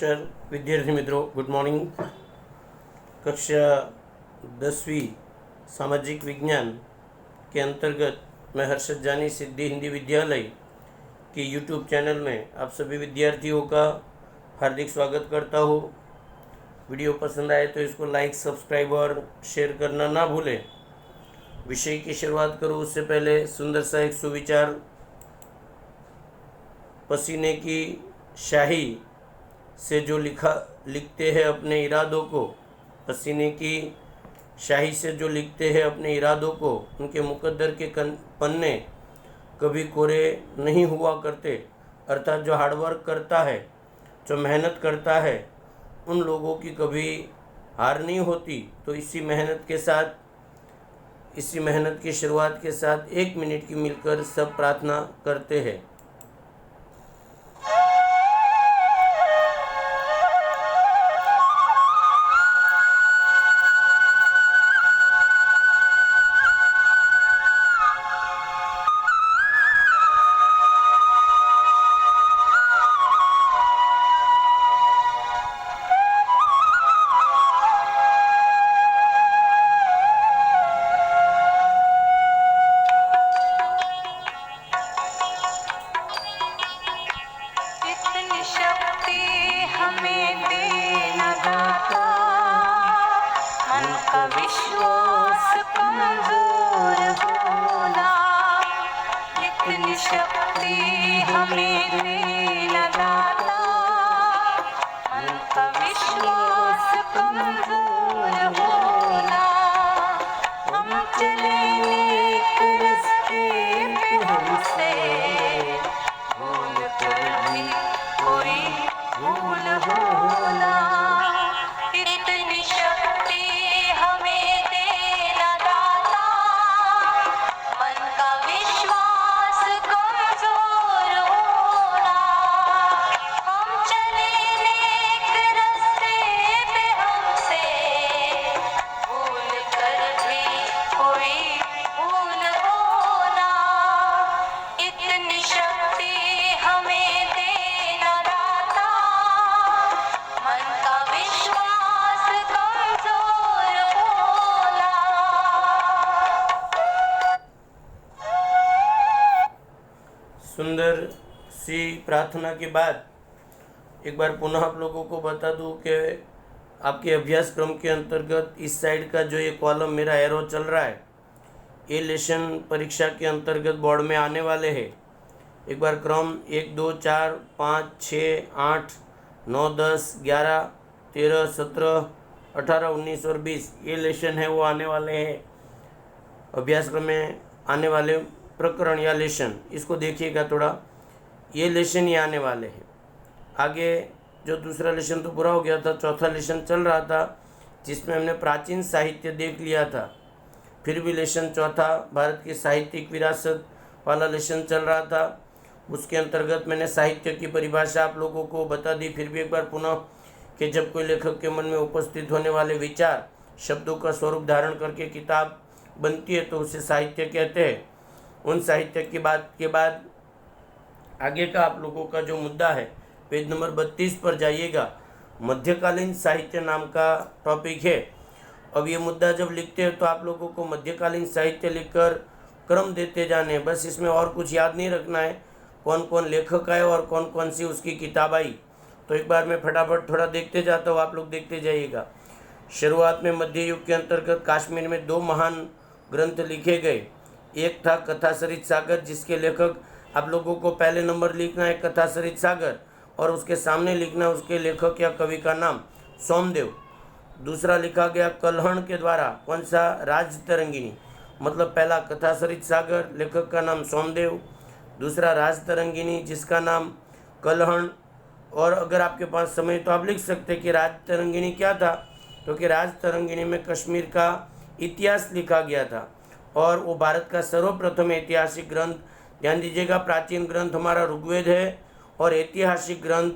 Sir विद्यार्थी मित्रों good morning. कक्षा 10वीं सामाजिक विज्ञान के अंतर्गत मैं हर्षद जानी सिद्धि हिंदी विद्यालय के यूट्यूब चैनल में आप सभी विद्यार्थियों का हार्दिक स्वागत करता हूँ। वीडियो पसंद आए तो इसको लाइक सब्सक्राइब और शेयर करना ना भूलें। विषय की शुरुआत करूँ उससे पहले सुंदर सा एक सुविचार। पसीने की शाही से जो लिखते हैं अपने इरादों को, पसीने की शाही से जो लिखते हैं अपने इरादों को, उनके मुकद्दर के पन्ने कभी कोरे नहीं हुआ करते। अर्थात जो हार्डवर्क करता है, जो मेहनत करता है, उन लोगों की कभी हार नहीं होती। तो इसी मेहनत की शुरुआत के साथ 1 मिनट की मिलकर सब प्रार्थना करते हैं। विश्वास कमजोर होना, इतनी शक्ति हमें देना दाता। मन का विश्वास कमजोर होना, हम चले नेक रास्ते पे, हमसे भूल कर भी कोई भूल होना। इतनी शक्ति हमें देना दाता, मन का विश्वास कमजोर होना। हम चले नेक रास्ते पे, हमसे भूल कर भी कोई भूल होना। इतनी शक्ति हमें देना दाता, मन का विश्वास कमजोर होना। सुंदर सी प्रार्थना के बाद एक बार पुनः आप लोगों को बता दूं कि आपके अभ्यासक्रम के अंतर्गत इस साइड का जो ये कॉलम मेरा एरो चल रहा है, ये लेसन परीक्षा के अंतर्गत बोर्ड में आने वाले हैं। एक बार क्रम 1 2 4 5 6 8 9 10 11 13 17 18 19 और 20 ये लेसन है वो आने वाले हैं। अभ्यासक्रम में आने वाले प्रकरण या लेसन, इसको देखिएगा थोड़ा। ये लेसन ही आने वाले हैं। आगे जो दूसरा लेसन तो पूरा हो गया था, चौथा लेसन चल रहा था जिसमें हमने प्राचीन साहित्य देख लिया था। फिर भी लेसन चौथा भारत की साहित्यिक विरासत वाला लेसन चल रहा था। उसके अंतर्गत मैंने साहित्य की परिभाषा आप लोगों को बता दी। फिर भी एक बार पुनः कि जब कोई लेखक के मन में उपस्थित होने वाले विचार शब्दों का स्वरूप धारण करके किताब बनती है तो उसे साहित्य कहते हैं। उन साहित्य की बात के बाद आगे का आप लोगों का जो मुद्दा है, पेज नंबर 32 पर जाइएगा। मध्यकालीन साहित्य नाम का टॉपिक है। अब ये मुद्दा जब लिखते हैं तो आप लोगों को मध्यकालीन साहित्य लिखकर क्रम देते जाने, बस इसमें और कुछ याद नहीं रखना है कौन कौन लेखक आए और कौन कौन सी उसकी किताब आई। तो एक बार मैं फटाफट थोड़ा देखते जाता हूँ, आप लोग देखते जाइएगा। शुरुआत में मध्य युग के अंतर्गत कश्मीर में 2 महान ग्रंथ लिखे गए। एक था कथासरित सागर, जिसके लेखक आप लोगों को पहले नंबर लिखना है कथासरित सागर, और उसके सामने लिखना है उसके लेखक या कवि का नाम, सोमदेव। दूसरा लिखा गया कल्हण के द्वारा, कौन सा, राजतरंगिणी। मतलब पहला कथासरित सागर, लेखक का नाम सोमदेव, दूसरा राजतरंगिणी जिसका नाम कल्हण। और अगर आपके पास समय तो आप लिख सकते कि राजतरंगिणी क्या था, क्योंकि राजतरंगिणी में कश्मीर का इतिहास लिखा गया था और वो भारत का सर्वप्रथम ऐतिहासिक ग्रंथ। ध्यान दीजिएगा, प्राचीन ग्रंथ हमारा ऋग्वेद है और ऐतिहासिक ग्रंथ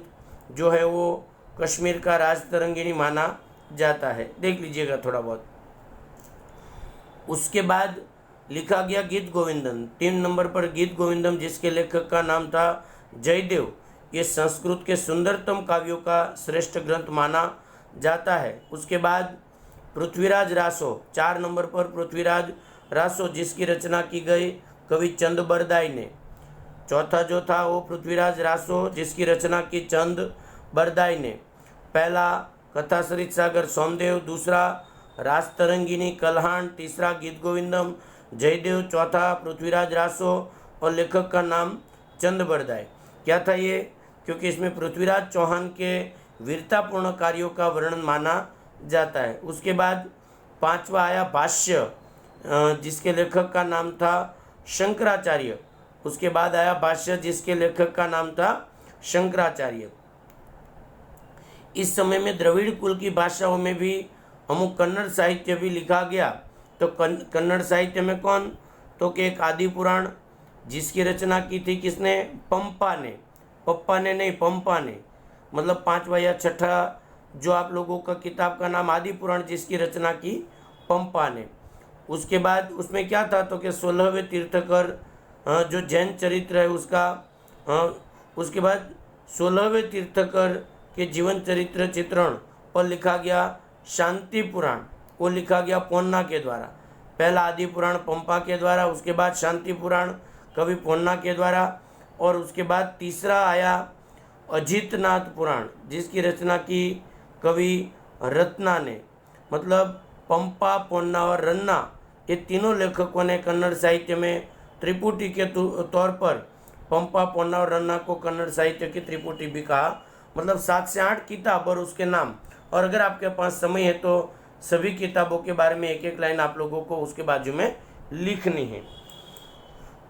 जो है वो कश्मीर का राजतरंगिणी माना जाता है। देख लीजिएगा थोड़ा बहुत। उसके बाद लिखा गया गीत गोविंदम, 3 नंबर पर गीत गोविंदम जिसके लेखक का नाम था जयदेव। ये संस्कृत के सुंदरतम काव्यों का श्रेष्ठ ग्रंथ माना जाता है। उसके बाद पृथ्वीराज रासो, 4 नंबर पर पृथ्वीराज रासो, जिसकी रचना की गई कवि चंद बरदाई ने। चौथा जो था वो पृथ्वीराज रासो, जिसकी रचना की चंद बरदाई ने। पहला कथासरित सागर सोमदेव, दूसरा रास तरंगिनी कल्हाण, तीसरा गीत गोविंदम जयदेव, चौथा पृथ्वीराज रासो और लेखक का नाम चंद बरदाई। क्या था ये? क्योंकि इसमें पृथ्वीराज चौहान के वीरतापूर्ण कार्यों का वर्णन माना जाता है। उसके बाद 5वां आया भाष्य, जिसके लेखक का नाम था शंकराचार्य। उसके बाद आया भाष्य, जिसके लेखक का नाम था शंकराचार्य। इस समय में द्रविड़ कुल की भाषाओं में भी अमुक कन्नड़ साहित्य भी लिखा गया। तो कन्नड़ साहित्य में कौन? तो कि एक आदि पुराण, जिसकी रचना की थी किसने? पंपा ने। पप्पा ने नहीं, पंपा ने। मतलब 5वां या 6ठा जो आप लोगों का किताब का नाम आदि पुराण, जिसकी रचना की पंपा ने। उसके बाद उसमें क्या था? तो कि 16वें तीर्थकर जो जैन चरित्र है उसका, उसके बाद 16वें तीर्थकर के जीवन चरित्र चित्रण और लिखा गया शांति पुराण, वो लिखा गया पोन्ना के द्वारा। पहला आदि पुराण पंपा के द्वारा, उसके बाद शांति पुराण कवि पोन्ना के द्वारा, और उसके बाद तीसरा आया अजितनाथ पुराण, जिसकी रचना की कवि रत्ना ने। मतलब पंपा, पोन्ना और रन्ना, ये तीनों लेखकों ने कन्नड़ साहित्य में त्रिपुटी के तौर पर पंपा, पोन्ना और रन्ना को कन्नड़ साहित्य की त्रिपुटी भी कहा। मतलब 7 से 8 किताब और उसके नाम। और अगर आपके पास समय है तो सभी किताबों के बारे में एक एक लाइन आप लोगों को उसके बाजू में लिखनी है।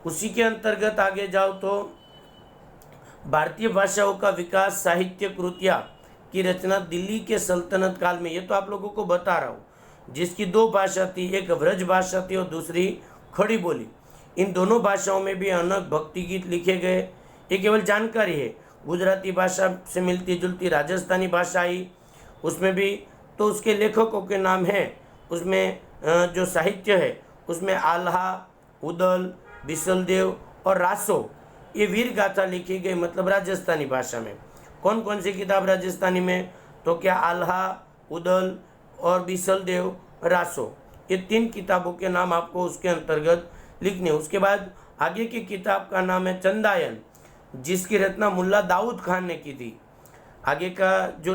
उसी के अंतर्गत आगे जाओ तो भारतीय भाषाओं का विकास, साहित्य कृतियाँ की रचना दिल्ली के सल्तनत काल में, ये तो आप लोगों को बता रहा हूँ, जिसकी 2 भाषा थी, एक व्रज भाषा थी और दूसरी खड़ी बोली। इन दोनों भाषाओं में भी अनेक भक्ति गीत लिखे गए। ये केवल जानकारी है। गुजराती भाषा से मिलती जुलती राजस्थानी भाषा आई, उसमें भी तो उसके लेखकों के नाम हैं। उसमें जो साहित्य है उसमें आल्हा, उदल, बिसलदेव और रासो, ये वीर गाथा लिखी गई, मतलब राजस्थानी भाषा में। कौन कौन सी किताब राजस्थानी में? तो क्या आल्हा, उदल और बिसलदेव, रासो, ये 3 किताबों के नाम आपको उसके अंतर्गत लिखने। उसके बाद आगे की किताब का नाम है चंदायन, जिसकी रचना मुल्ला दाऊद खान ने की थी। आगे का जो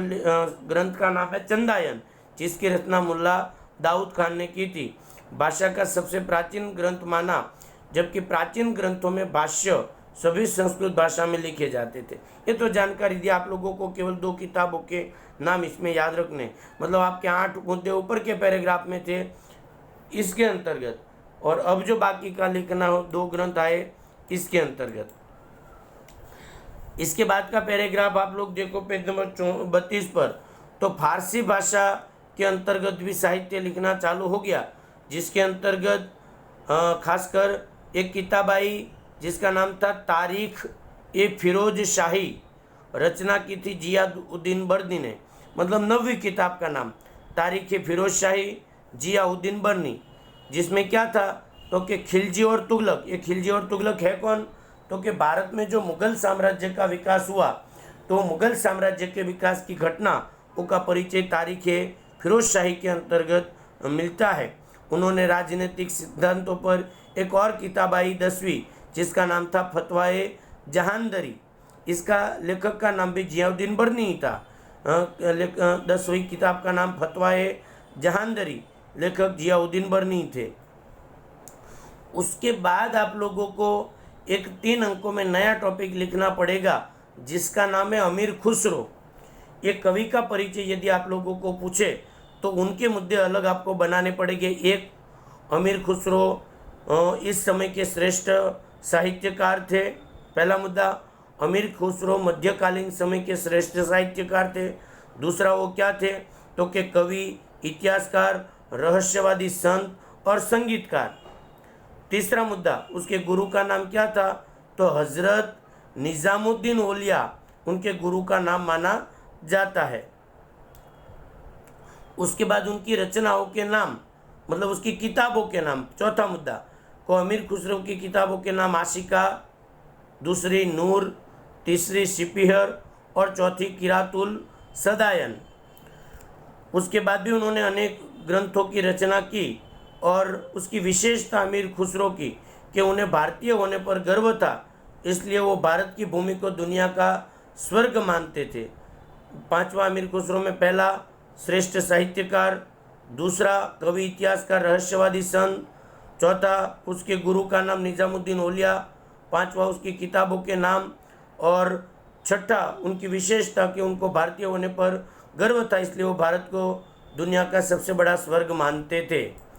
ग्रंथ का नाम है चंदायन, जिसकी रचना मुल्ला दाऊद खान ने की थी। भाषा का सबसे प्राचीन ग्रंथ माना, जबकि प्राचीन ग्रंथों में भाष्य सभी संस्कृत भाषा में लिखे जाते थे। ये तो जानकारी दी आप लोगों को, केवल 2 किताबों के नाम इसमें याद रखने। मतलब आपके 8 मुद्दे ऊपर के पैराग्राफ में थे इसके अंतर्गत, और अब जो बाकी का लिखना हो 2 ग्रंथ आए इसके अंतर्गत। इसके बाद का पैराग्राफ आप लोग देखो पेज नंबर 32 पर, तो फारसी भाषा के अंतर्गत भी साहित्य लिखना चालू हो गया, जिसके अंतर्गत खासकर एक किताब आई जिसका नाम था तारीख ए फिरोज शाही, रचना की थी जियाउद्दीन बर्नी ने। मतलब 9वीं किताब का नाम तारीख ए फिरोज शाही जियाउद्दीन बर्नी, जिसमें क्या था? तो कि खिलजी और तुगलक। ये खिलजी और तुगलक है कौन? तो कि भारत में जो मुगल साम्राज्य का विकास हुआ, तो मुगल साम्राज्य के विकास की घटना का परिचय तारीख ए फिरोज शाही के अंतर्गत मिलता है। उन्होंने राजनीतिक सिद्धांतों पर एक और किताब आई 10वीं, जिसका नाम था फतवाए जहांदरी। इसका लेखक का नाम भी जियाउद्दीन बर्नी ही था। 10वीं किताब का नाम फतवाए जहांदरी, लेखक जियाउद्दीन बर्नी थे। उसके बाद आप लोगों को एक 3 अंकों में नया टॉपिक लिखना पड़ेगा, जिसका नाम है अमीर खुसरो। ये कवि का परिचय यदि आप लोगों को पूछे तो उनके मुद्दे अलग आपको बनाने पड़ेंगे। एक, अमीर खुसरो इस समय के श्रेष्ठ साहित्यकार थे। पहला मुद्दा, अमीर खुसरो मध्यकालीन समय के श्रेष्ठ साहित्यकार थे। दूसरा, वो क्या थे? तो कि कवि, इतिहासकार, रहस्यवादी, संत और संगीतकार। तीसरा मुद्दा, उसके गुरु का नाम क्या था? तो हजरत निज़ामुद्दीन औलिया उनके गुरु का नाम माना जाता है। उसके बाद उनकी रचनाओं के नाम, मतलब उसकी किताबों के नाम। चौथा मुद्दा को अमीर खुसरो की किताबों के नाम आशिका, दूसरी नूर, तीसरी सिपिहर और चौथी किरातुल सदायन। उसके बाद भी उन्होंने अनेक ग्रंथों की रचना की और उसकी विशेषता अमीर खुसरो की कि उन्हें भारतीय होने पर गर्व था, इसलिए वो भारत की भूमि को दुनिया का स्वर्ग मानते थे। पांचवा अमीर खुसरो में पहला श्रेष्ठ साहित्यकार, दूसरा कवि इतिहासकार रहस्यवादी संत, चौथा उसके गुरु का नाम निजामुद्दीन औलिया, पांचवा उसकी किताबों के नाम और छठा उनकी विशेषता कि उनको भारतीय होने पर गर्व था, इसलिए वो भारत को दुनिया का सबसे बड़ा स्वर्ग मानते थे।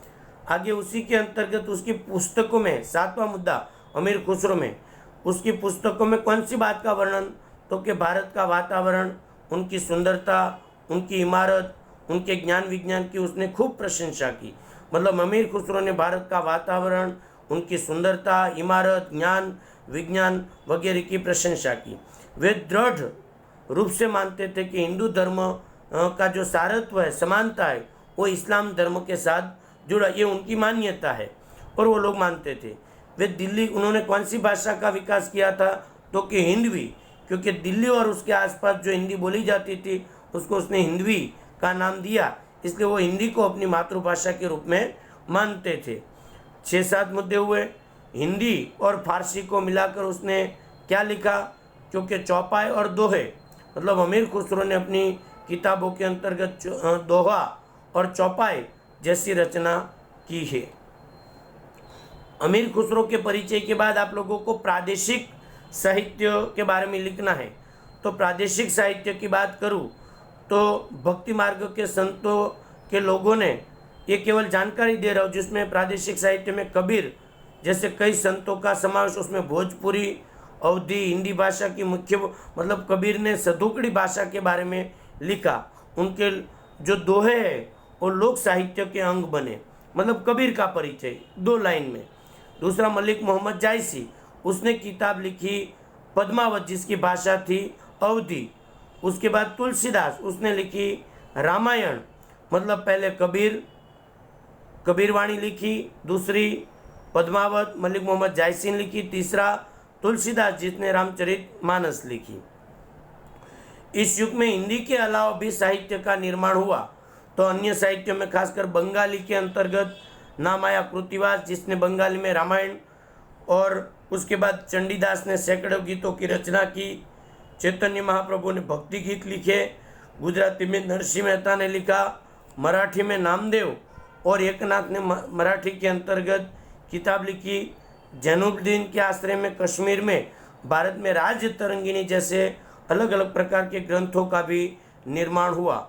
आगे उसी के अंतर्गत उसकी पुस्तकों में सातवां मुद्दा अमीर खुसरो में उसकी पुस्तकों में कौन सी बात का वर्णन, तो कि भारत का वातावरण, उनकी सुंदरता, उनकी इमारत, उनके ज्ञान विज्ञान की उसने खूब प्रशंसा की। मतलब अमीर खुसरो ने भारत का वातावरण, उनकी सुंदरता, इमारत, ज्ञान विज्ञान वगैरह की प्रशंसा की। वे दृढ़ रूप से मानते थे कि हिंदू धर्म का जो सारत्व है, समानता है, वो इस्लाम धर्म के साथ जुड़ा, ये उनकी मान्यता है और वो लोग मानते थे। उन्होंने कौन सी भाषा का विकास किया था, तो कि हिंदवी, क्योंकि दिल्ली और उसके आसपास जो हिंदी बोली जाती थी उसको उसने हिंदवी का नाम दिया, इसलिए वो हिंदी को अपनी मातृभाषा के रूप में मानते थे। 6-7 मुद्दे हुए। हिंदी और फारसी को मिलाकर उसने क्या लिखा, क्योंकि चौपाई और दोहे, मतलब अमीर खुसरो ने अपनी किताबों के अंतर्गत दोहा और चौपाई जैसी रचना की है। अमीर खुसरो के परिचय के बाद आप लोगों को प्रादेशिक साहित्य के बारे में लिखना है। तो प्रादेशिक साहित्य की बात करूं तो भक्ति मार्ग के संतों के लोगों ने, ये केवल जानकारी दे रहा हूँ, जिसमें प्रादेशिक साहित्य में कबीर जैसे कई संतों का समावेश, उसमें भोजपुरी, अवधी, हिंदी भाषा की मुख्य, मतलब कबीर ने सधुकड़ी भाषा के बारे में लिखा। उनके जो दोहे हैं वो लोक साहित्य के अंग बने, मतलब कबीर का परिचय 2 लाइन में। दूसरा मलिक मोहम्मद जायसी, उसने किताब लिखी पद्मावत, जिसकी भाषा थी अवधी। उसके बाद तुलसीदास, उसने लिखी रामायण, मतलब पहले कबीरवाणी लिखी, दूसरी पद्मावत मलिक मोहम्मद जायसी ने लिखी, तीसरा तुलसीदास जिसने रामचरितमानस लिखी। इस युग में हिंदी के अलावा भी साहित्य का निर्माण हुआ, तो अन्य साहित्यों में खासकर बंगाली के अंतर्गत नाम आया कृतिवास, जिसने बंगाली में रामायण, और उसके बाद चंडीदास ने सैकड़ों गीतों की रचना की। चैतन्य महाप्रभु ने भक्ति गीत लिखे। गुजराती में नरसिंह मेहता ने लिखा, मराठी में नामदेव और एकनाथ ने मराठी के अंतर्गत किताब लिखी। जैनुद्दीन के आश्रय में कश्मीर में भारत में राज्य तरंगिणी जैसे अलग अलग प्रकार के ग्रंथों का भी निर्माण हुआ।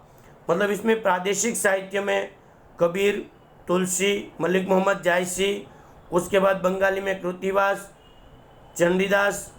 मतलब इसमें प्रादेशिक साहित्य में कबीर, तुलसी, मलिक मोहम्मद जायसी, उसके बाद बंगाली में कृतिवास, चंडीदास,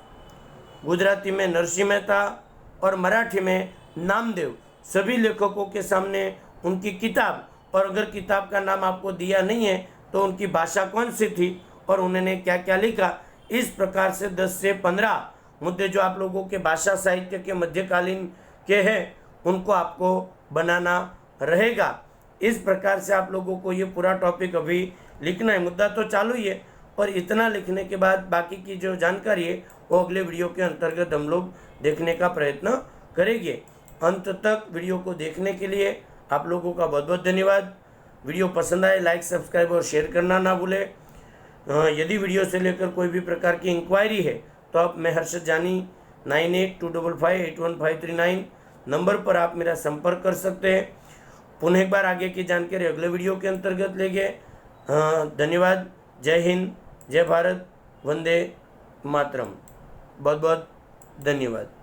गुजराती में नरसिंह मेहता और मराठी में नामदेव, सभी लेखकों के सामने उनकी किताब, और अगर किताब का नाम आपको दिया नहीं है तो उनकी भाषा कौन सी थी और उन्होंने क्या क्या लिखा, इस प्रकार से 10 से 15 मुद्दे जो आप लोगों के भाषा साहित्य के मध्यकालीन के हैं उनको आपको बनाना रहेगा। इस प्रकार से आप लोगों को ये पूरा टॉपिक अभी लिखना है। मुद्दा तो चालू ही है, और इतना लिखने के बाद बाकी की जो जानकारी है वो अगले वीडियो के अंतर्गत हम लोग देखने का प्रयत्न करेंगे। अंत तक वीडियो को देखने के लिए आप लोगों का बहुत बहुत धन्यवाद। वीडियो पसंद आए लाइक, सब्सक्राइब और शेयर करना ना भूलें। यदि वीडियो से लेकर कोई भी प्रकार की इंक्वायरी है तो आप मैं हर्षद जानी 9825581539 नंबर पर आप मेरा संपर्क कर सकते हैं। पुनः एक बार आगे की जानकारी अगले वीडियो के अंतर्गत लेंगे। धन्यवाद। जय हिंद, जय भारत, वंदे मातरम। बहुत बहुत धन्यवाद।